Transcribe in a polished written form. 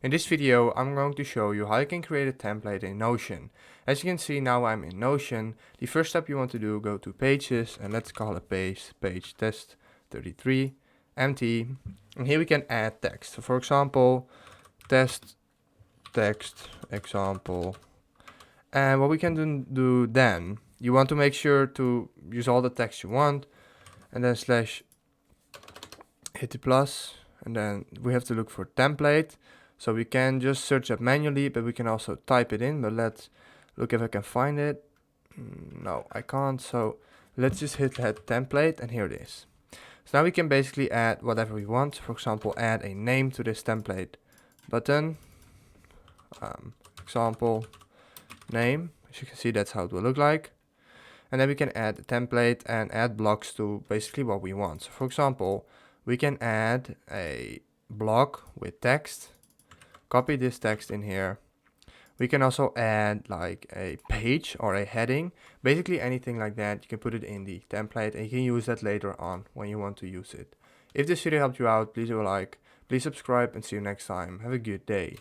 In this video, I'm going to show you how you can create a template in Notion. As you can see, now I'm in Notion. The first step you want to do, go to Pages, and let's call it page test 33, empty. And here we can add text. So for example, test text example. And what we can do then, you want to make sure to use all the text you want, and then slash hit the plus, and then we have to look for template. So we can just search up manually, but we can also type it in. But let's look if I can find it. No, I can't. So let's just hit that template, and here it is. So now we can basically add whatever we want. For example, add a name to this template button. Example name. As you can see, that's how it will look like. And then we can add a template and add blocks to basically what we want. So for example, we can add a block with text, copy this text in here. We can also add like a page or a heading, basically anything like that. You can put it in the template and you can use that later on when you want to use it. If this video helped you out, please do a like, please subscribe, and see you next time. Have a good day.